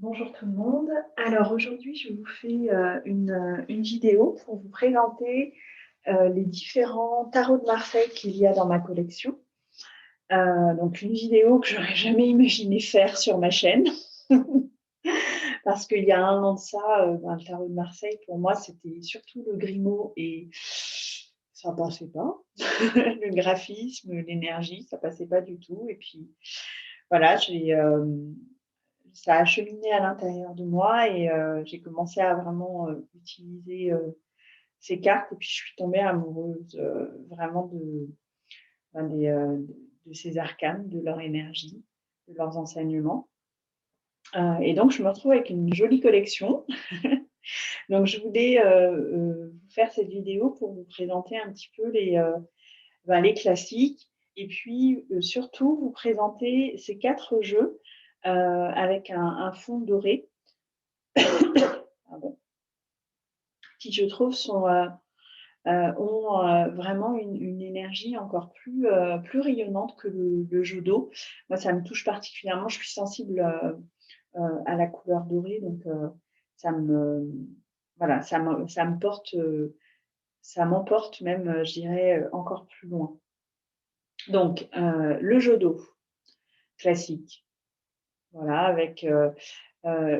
Bonjour tout le monde. Alors aujourd'hui, je vous fais une vidéo pour vous présenter les différents tarots de Marseille qu'il y a dans ma collection. Donc une vidéo que j'aurais jamais imaginé faire sur ma chaîne parce qu'il y a un an de ça, le tarot de Marseille pour moi c'était surtout le Grimaud et ça passait pas. Le graphisme, l'énergie, ça passait pas du tout. Et puis voilà, ça a cheminé à l'intérieur de moi et j'ai commencé à vraiment, utiliser, ces cartes et puis je suis tombée amoureuse, vraiment de ces arcanes, de leur énergie, de leurs enseignements, et donc je me retrouve avec une jolie collection. Donc je voulais, vous faire cette vidéo pour vous présenter un petit peu les classiques et puis, surtout vous présenter ces 4 jeux, avec un fond doré, pardon, qui je trouve ont, vraiment une énergie encore plus rayonnante que le jeu d'eau. Moi, ça me touche particulièrement, je suis sensible, à la couleur dorée, donc ça me voilà, ça me porte, ça m'emporte même, je dirais, encore plus loin. Donc le jeu d'eau classique, voilà, avec,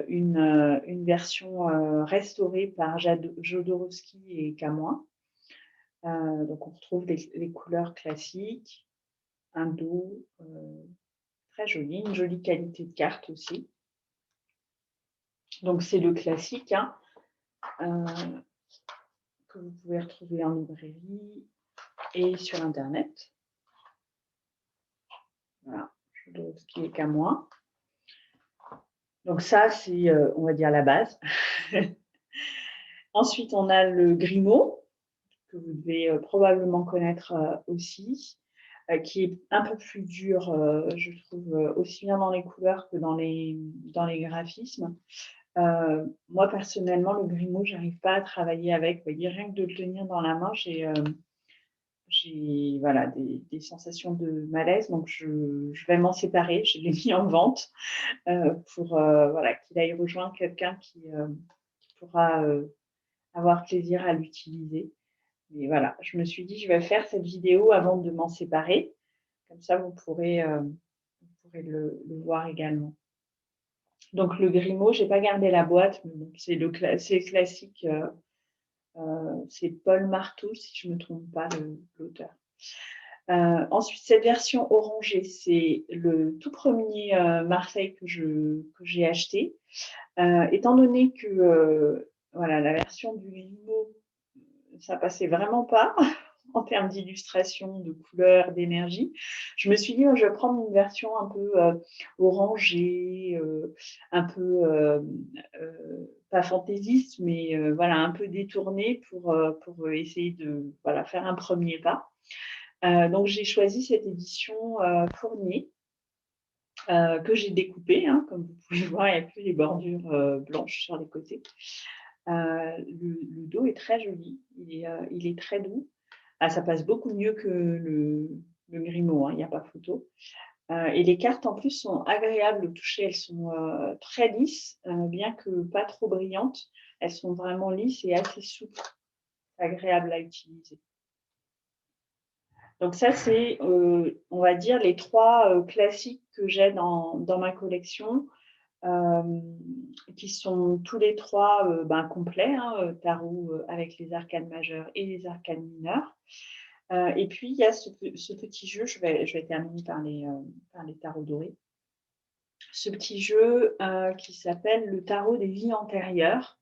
une version, restaurée par Jodorowsky et Camoin. Donc on retrouve les couleurs classiques, un dos, très joli, une jolie qualité de carte aussi. Donc c'est le classique, hein, heu, que vous pouvez retrouver en librairie et sur internet. Voilà, Jodorowsky et Camoin. Donc ça, c'est, on va dire la base. Ensuite, on a le Grimaud, que vous devez, probablement connaître, aussi, qui est un peu plus dur, je trouve, aussi bien dans les couleurs que dans les graphismes. Moi personnellement, le Grimaud, j'arrive pas à travailler avec. Vous voyez, rien que de le tenir dans la main, j'ai voilà des sensations de malaise, donc je vais m'en séparer. Je l'ai mis en vente, pour, voilà, qu'il aille rejoindre quelqu'un qui pourra, avoir plaisir à l'utiliser. Mais voilà, je me suis dit: «Je vais faire cette vidéo avant de m'en séparer». Comme ça, vous pourrez le voir également. Donc le Grimaud, j'ai pas gardé la boîte, mais bon, c'est classique, c'est Paul Marteau, si je me trompe pas, l'auteur. Ensuite, cette version orangée, c'est le tout premier Marseille que j'ai acheté. Étant donné que, voilà, la version du Grimaud, ça passait vraiment pas en termes d'illustration, de couleurs, d'énergie. Je me suis dit: «Je vais prendre une version un peu, orangée, un peu, pas fantaisiste, mais voilà, un peu détournée pour essayer de, voilà, faire un premier pas». Donc j'ai choisi cette édition, Fournier, que j'ai découpée, hein, comme vous pouvez voir, il y a plus les bordures, blanches sur les côtés. Le dos est très joli, il est très doux. Ah, ça passe beaucoup mieux que le Grimaud, hein, il y a pas photo. Et les cartes en plus sont agréables au toucher, elles sont, très lisses, bien que pas trop brillantes. Elles sont vraiment lisses et assez souples, agréables à utiliser. Donc ça, c'est, on va dire les 3 classiques que j'ai dans ma collection, hem, qui sont tous les 3 ben, complets, hein, tarot, avec les arcanes majeures et les arcanes mineures. Et puis il y a ce petit jeu, je vais terminer par les tarots dorés. Ce petit jeu, qui s'appelle le tarot des vies antérieures,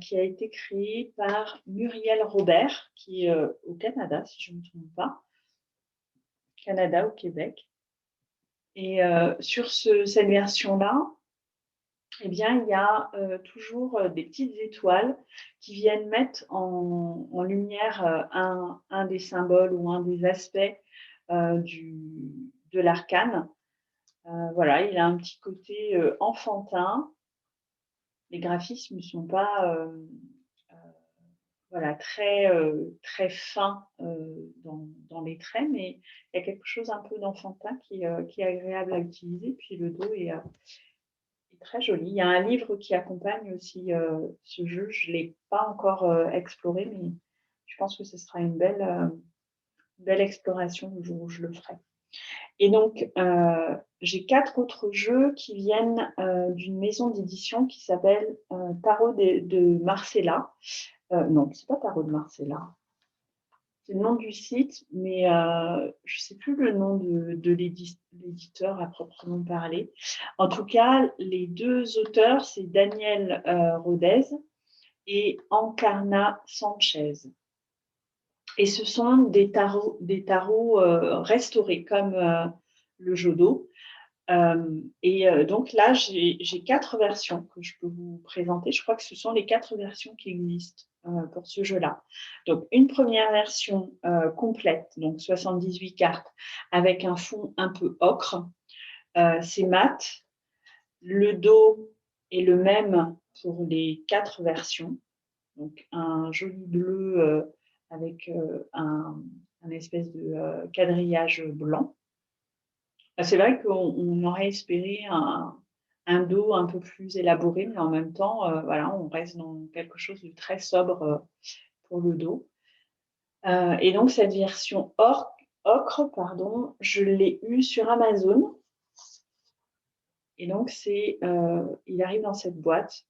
qui a été créé par Muriel Robert, qui est, au Canada, si je ne me trompe pas. Canada, au Québec. Et sur cette version-là, eh bien, il y a, toujours, des petites étoiles qui viennent mettre en lumière, un des symboles ou un des aspects, du de l'arcane. Voilà, il a un petit côté, enfantin. Les graphismes ne sont pas, voilà, très fins, dans les traits, mais il y a quelque chose un peu d'enfantin qui est agréable à utiliser. Puis le dos est très joli. Il y a un livre qui accompagne aussi ce jeu. Je ne l'ai pas encore exploré, mais je pense que ce sera une belle exploration le jour où je le ferai. Et donc, j'ai 4 autres jeux qui viennent d'une maison d'édition qui s'appelle Tarot de Marcella. Non, c'est pas Tarot de Marcella. C'est le nom du site, mais je ne sais plus le nom de l'éditeur à proprement parler. En tout cas, les 2 auteurs, c'est Daniel Rodez et Encarna Sanchez. Et ce sont des tarots restaurés, comme le Jodo. Donc là, j'ai 4 versions que je peux vous présenter. Je crois que ce sont les 4 versions qui existent pour ce jeu-là. Donc, une première version complète, donc 78 cartes, avec un fond un peu ocre. C'est mat. Le dos est le même pour les 4 versions. Donc, un joli bleu avec un espèce de quadrillage blanc. C'est vrai qu'on aurait espéré un dos un peu plus élaboré, mais en même temps, voilà, on reste dans quelque chose de très sobre pour le dos. Et donc, cette version ocre, pardon, je l'ai eue sur Amazon. Et donc, il arrive dans cette boîte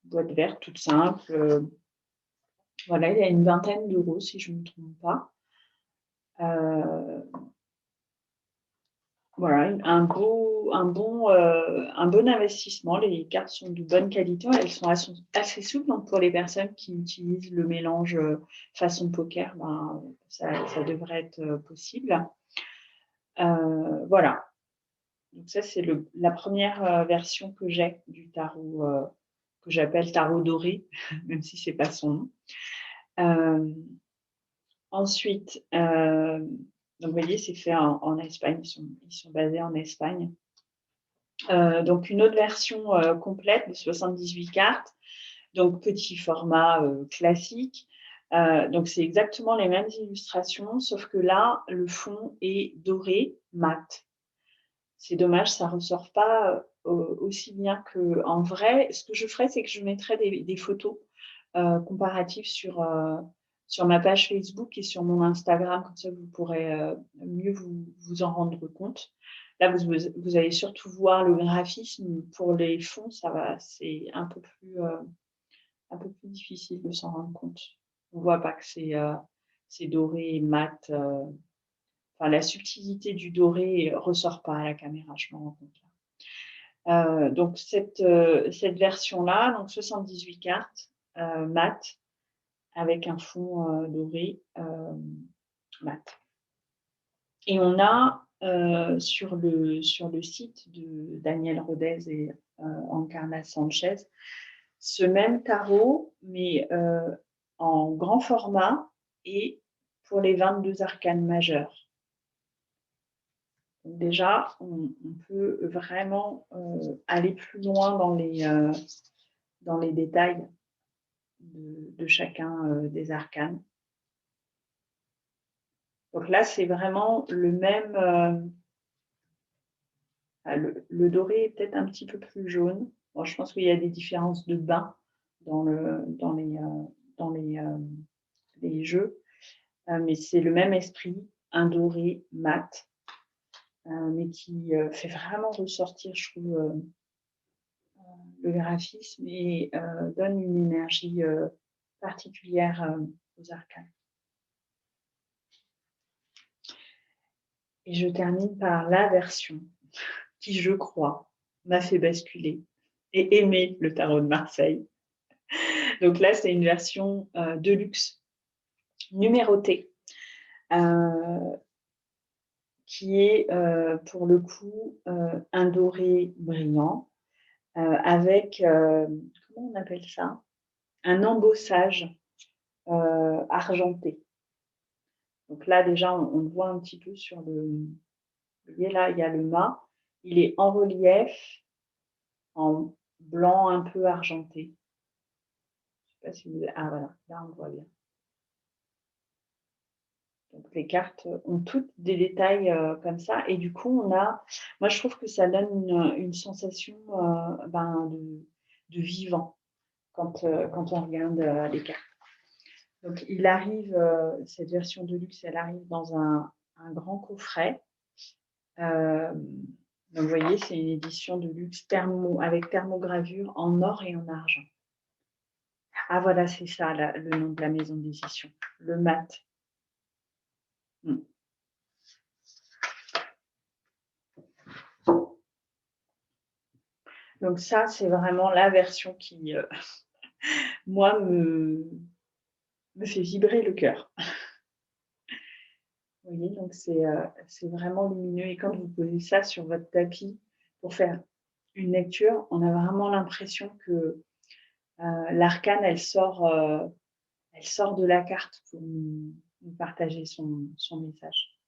verte toute simple. Voilà, il y a une vingtaine d'euros, si je ne me trompe pas. Voilà, un bon investissement. Les cartes sont de bonne qualité. Elles sont assez souples. Donc, pour les personnes qui utilisent le mélange façon poker, ça devrait être possible. Voilà. Donc, ça, c'est la première version que j'ai du tarot, que j'appelle tarot doré, même si ce n'est pas son nom. Ensuite, donc, vous voyez, c'est fait en Espagne. Ils sont basés en Espagne. Donc, une autre version complète de 78 cartes. Donc, petit format classique. Donc, c'est exactement les mêmes illustrations, sauf que là, le fond est doré, mat. C'est dommage, ça ne ressort pas aussi bien qu'en vrai. Ce que je ferai, c'est que je mettrai des photos comparatives sur ma page Facebook et sur mon Instagram, comme ça vous pourrez mieux vous en rendre compte. Là, vous allez surtout voir le graphisme. Pour les fonds, c'est un peu plus difficile de s'en rendre compte. On ne voit pas que c'est doré et mat. Enfin, la subtilité du doré ne ressort pas à la caméra, je me rends compte. Donc, cette version-là, donc 78 cartes, mat, avec un fond doré mat. Et on a sur le site de Daniel Rodez et Encarna Sanchez ce même tarot, mais en grand format et pour les 22 arcanes majeures. Donc déjà, on peut vraiment aller plus loin dans les détails de chacun des arcanes. Donc là, c'est vraiment le même. Le doré est peut-être un petit peu plus jaune. Bon, je pense qu'il y a des différences de bain dans les jeux, mais c'est le même esprit, un doré mat, mais qui fait vraiment ressortir, je trouve, le graphisme et donne une énergie particulière aux arcanes. Et je termine par la version qui, je crois, m'a fait basculer et aimer le tarot de Marseille. Donc là, c'est une version de luxe numérotée qui est pour le coup un doré brillant avec, comment on appelle ça? Un embossage argenté. Donc là, déjà, on le voit un petit peu sur le... Vous voyez, là, il y a le mât. Il est en relief, en blanc un peu argenté. Je ne sais pas si vous... Ah, voilà, là, on le voit bien. Les cartes ont toutes des détails comme ça. Et du coup, moi, je trouve que ça donne une sensation ben, de vivant quand on regarde les cartes. Donc, il arrive, cette version de luxe, elle arrive dans un grand coffret. Donc, vous voyez, c'est une édition de luxe avec thermogravure en or et en argent. Ah, voilà, c'est ça, le nom de la maison d'édition, le Mat. Donc ça, c'est vraiment la version qui, moi, me fait vibrer le cœur. Vous voyez, donc c'est vraiment lumineux. Et quand vous posez ça sur votre tapis pour faire une lecture, on a vraiment l'impression que l'arcane, elle sort de la carte pour nous partager son message.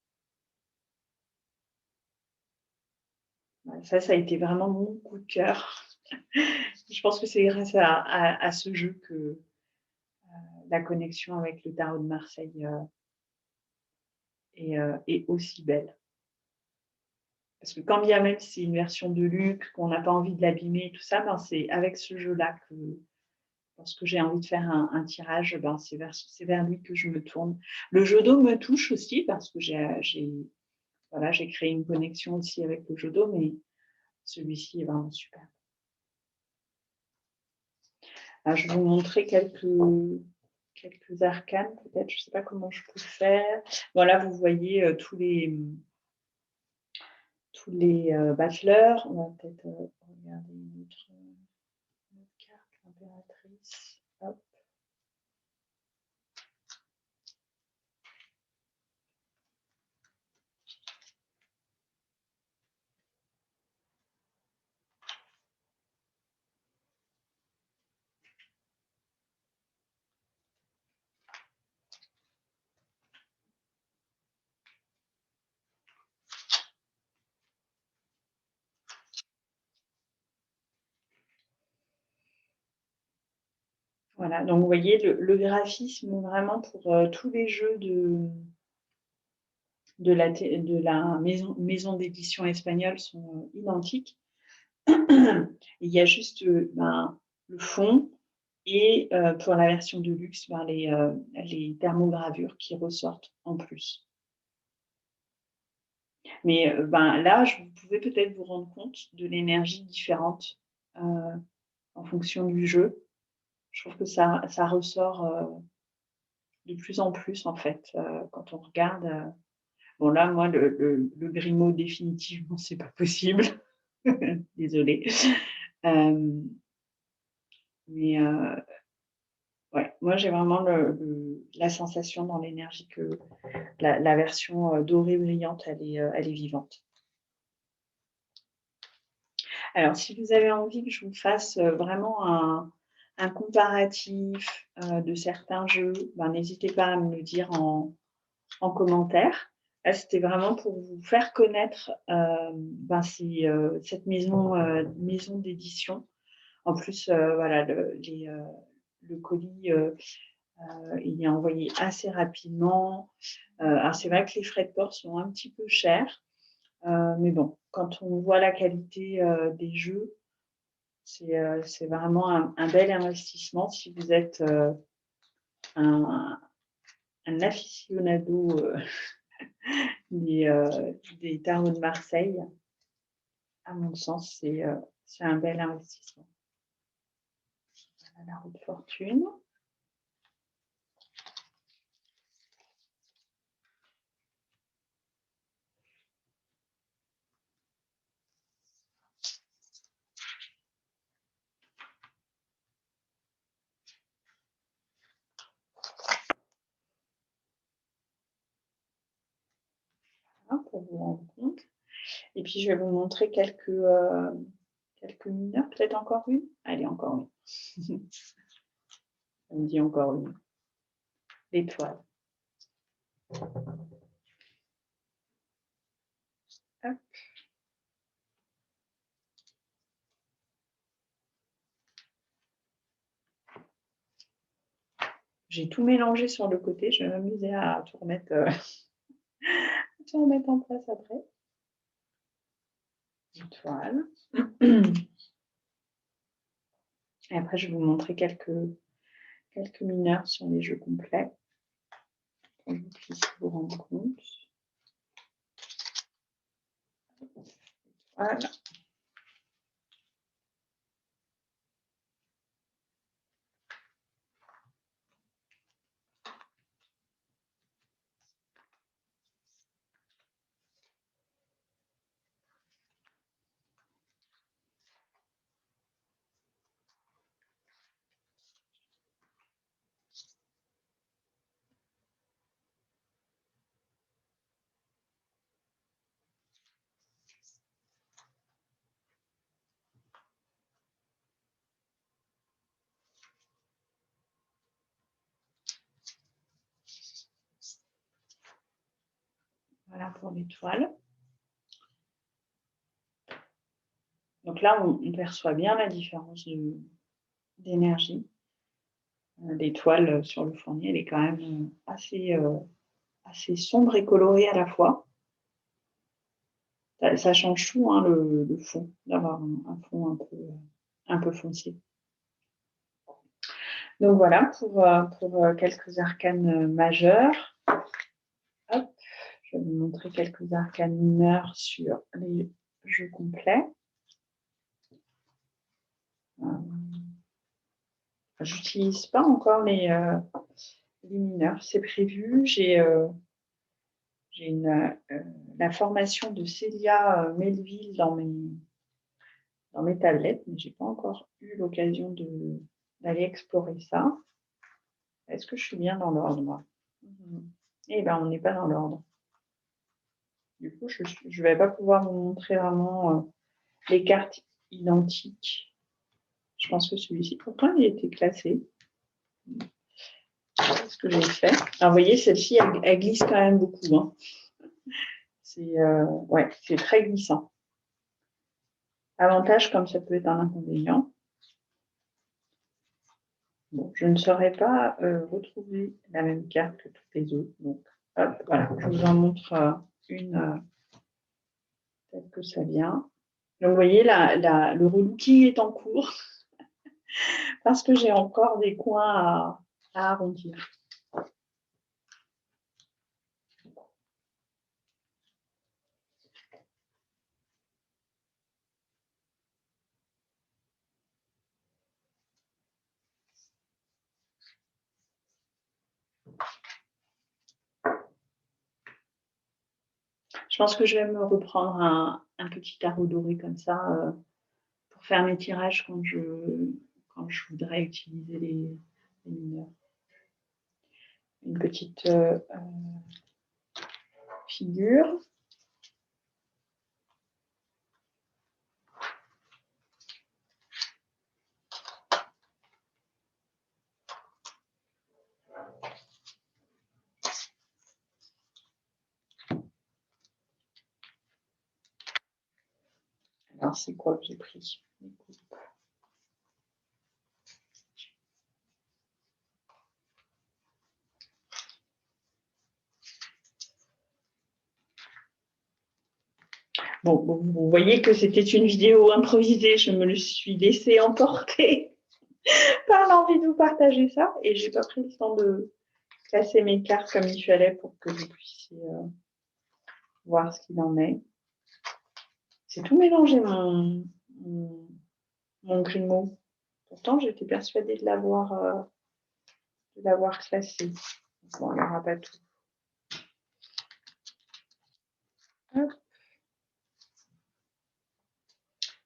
Ça a été vraiment mon coup de cœur. Je pense que c'est grâce à ce jeu que la connexion avec le tarot de Marseille est aussi belle. Parce que quand bien même c'est une version de luxe, qu'on n'a pas envie de l'abîmer et tout ça, ben c'est avec ce jeu-là que lorsque j'ai envie de faire un tirage, ben c'est vers lui que je me tourne. Le jeu d'eau me touche aussi parce que voilà, j'ai créé une connexion aussi avec le jeu d'eau, mais celui-ci est vraiment super. Alors, je vais vous montrer quelques arcanes, peut-être, je ne sais pas comment je peux faire. Voilà, vous voyez tous les battleurs. On va peut-être regarder une autre carte, l'impératrice. Hop. Voilà, donc vous voyez le graphisme vraiment pour tous les jeux de la maison d'édition espagnole sont identiques. Il y a juste le fond et pour la version de luxe, les thermogravures qui ressortent en plus. Mais là, vous pouvez peut-être vous rendre compte de l'énergie différente en fonction du jeu. Je trouve que ça ressort de plus en plus, en fait, quand on regarde. Bon, là, moi, le Grimaud, définitivement, c'est pas possible. Désolée. Mais ouais, moi, j'ai vraiment la sensation dans l'énergie que la version dorée brillante, elle est vivante. Alors, si vous avez envie que je vous fasse vraiment un comparatif de certains jeux, n'hésitez pas à me le dire en commentaire. Là, c'était vraiment pour vous faire connaître cette maison d'édition. En plus, voilà, le colis, il est envoyé assez rapidement. Alors, c'est vrai que les frais de port sont un petit peu chers. Mais bon, quand on voit la qualité des jeux, c'est vraiment un bel investissement si vous êtes un aficionado des tarots de Marseille. À mon sens, c'est un bel investissement. Voilà, la roue de fortune. Pour vous rendre compte. Et puis, je vais vous montrer quelques mineurs. Peut-être encore une. Allez, encore une. On me dit encore une. L'étoile. Hop. J'ai tout mélangé sur le côté. Je vais m'amuser à tout remettre, tout remettre en place après. Étoile. Et après, je vais vous montrer quelques mineurs sur les jeux complets pour que vous puissiez vous rendre compte. Voilà. Voilà pour l'étoile. Donc là, on perçoit bien la différence d'énergie. L'étoile sur le fournier, elle est quand même assez sombre et colorée à la fois. Ça change tout, hein, le fond, d'avoir un fond un peu foncé. Donc voilà pour quelques arcanes majeurs. Hop, je vais vous montrer quelques arcanes mineurs sur les jeux complets. J'utilise pas encore les mineurs, c'est prévu. J'ai la formation de Célia Melville dans mes tablettes, mais j'ai pas encore eu l'occasion d'aller explorer ça. Est-ce que je suis bien dans l'ordre? Eh bien, on n'est pas dans l'ordre. Du coup, je ne vais pas pouvoir vous montrer vraiment les cartes identiques. Je pense que celui-ci, pourtant, il était classé. C'est ce que j'ai fait. Alors, vous voyez, celle-ci, elle glisse quand même beaucoup. Hein. C'est très glissant. Avantage comme ça peut être un inconvénient. Bon, je ne saurais pas retrouver la même carte que toutes les autres. Donc, hop, voilà, je vous en montre une telle que ça vient. Donc, vous voyez, le relooking est en cours parce que j'ai encore des coins à arrondir. Je pense que je vais me reprendre un petit tarot doré comme ça pour faire mes tirages quand je voudrais utiliser les mineurs. Une petite figure. Alors, c'est quoi que j'ai pris? Bon, vous voyez que c'était une vidéo improvisée. Je me suis laissée emporter par l'envie de vous partager ça. Et je n'ai pas pris le temps de classer mes cartes comme il fallait pour que vous puissiez voir ce qu'il en est. C'est tout mélangé, mon Grimaud. Pourtant, j'étais persuadée de l'avoir classé. Bon, il n'y aura pas tout. Hop.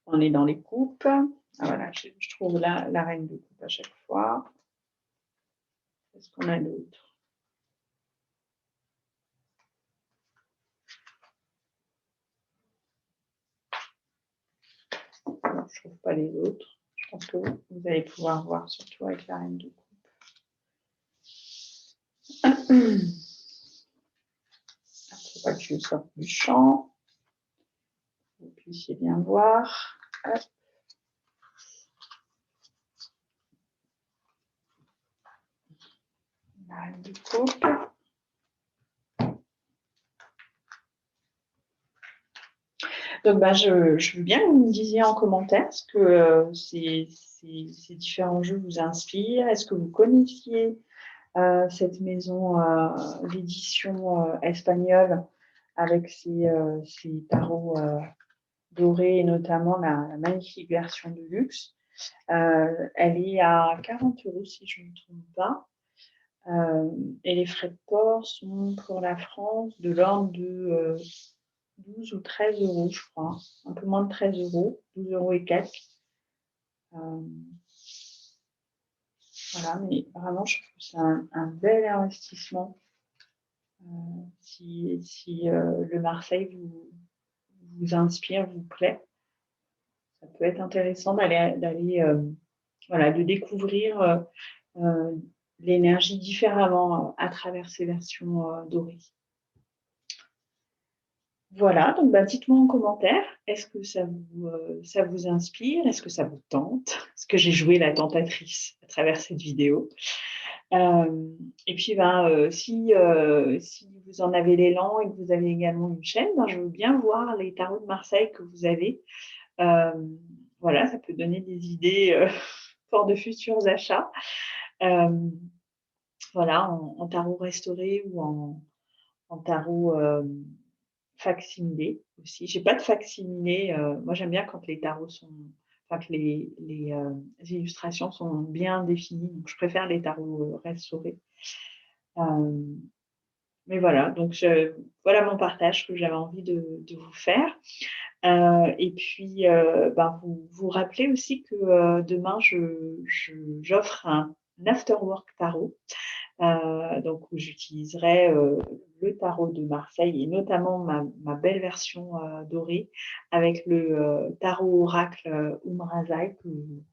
On est dans les coupes. Ah, voilà, je trouve la reine de coupe à chaque fois. Qu'est-ce qu'on a d'autre? Je ne trouve pas les autres. Je pense que vous allez pouvoir voir, surtout avec la reine de coupe. Il faut pas que je sorte du champ. Vous puissiez bien voir. Hop. Voilà, une coupe. Donc, je veux bien que vous me disiez en commentaire ce que ces différents jeux vous inspirent. Est-ce que vous connaissiez cette maison d'édition espagnole avec ses tarots dorés et notamment la magnifique version de luxe. Elle est à 40 € si je ne me trompe pas. Et les frais de port sont pour la France de l'ordre de 12 ou 13 €, je crois. Un peu moins de 13 €, 12 € et quelques. Voilà, mais vraiment, je trouve que c'est un bel investissement. Si le Marseille vous inspire, vous plaît, ça peut être intéressant de découvrir l'énergie différemment à travers ces versions dorées. Voilà, donc dites-moi en commentaire, est-ce que ça vous inspire? Est-ce que ça vous tente? Est-ce que j'ai joué la tentatrice à travers cette vidéo? Et puis, si vous en avez l'élan et que vous avez également une chaîne, je veux bien voir les tarots de Marseille que vous avez. Voilà, ça peut donner des idées pour de futurs achats. Voilà, en tarot restauré ou en tarot facsimilé aussi. J'ai pas de facsimilé. Moi, j'aime bien quand les tarots sont, enfin que les illustrations sont bien définies. Donc, je préfère les tarots restaurés. Mais voilà, donc voilà mon partage que j'avais envie de vous faire. Et puis, vous rappelez aussi que demain, j'offre un afterwork tarot. Donc, où j'utiliserai le tarot de Marseille et notamment ma belle version dorée avec le tarot oracle Umrazai que vous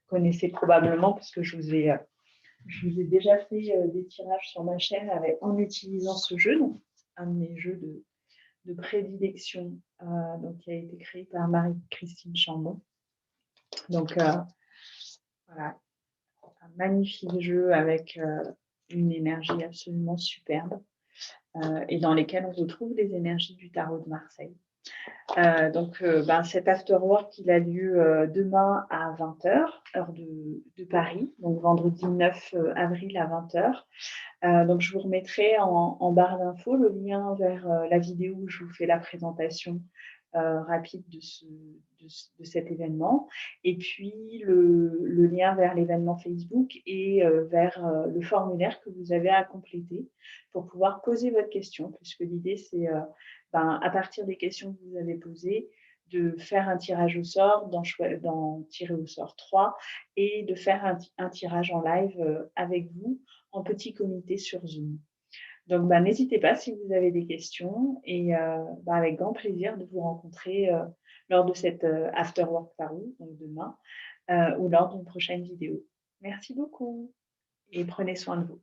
connaissez probablement parce que je vous ai déjà fait des tirages sur ma chaîne en utilisant ce jeu, donc un de mes jeux de prédilection qui a été créé par Marie-Christine Chambon. Donc, voilà, un magnifique jeu avec une énergie absolument superbe et dans lesquelles on retrouve les énergies du tarot de Marseille. Cet afterwork, il a lieu demain à 20h, heure de Paris, donc vendredi 9 avril à 20h. Donc, je vous remettrai en barre d'infos le lien vers la vidéo où je vous fais la présentation rapide de cet événement, et puis le lien vers l'événement Facebook et vers le formulaire que vous avez à compléter pour pouvoir poser votre question, puisque l'idée, c'est à partir des questions que vous avez posées, de faire un tirage au sort, d'en tirer au sort 3 et de faire un tirage en live avec vous en petit comité sur Zoom. Donc, n'hésitez pas si vous avez des questions et avec grand plaisir de vous rencontrer lors de cette Afterwork Tarot, donc demain, ou lors d'une prochaine vidéo. Merci beaucoup et prenez soin de vous.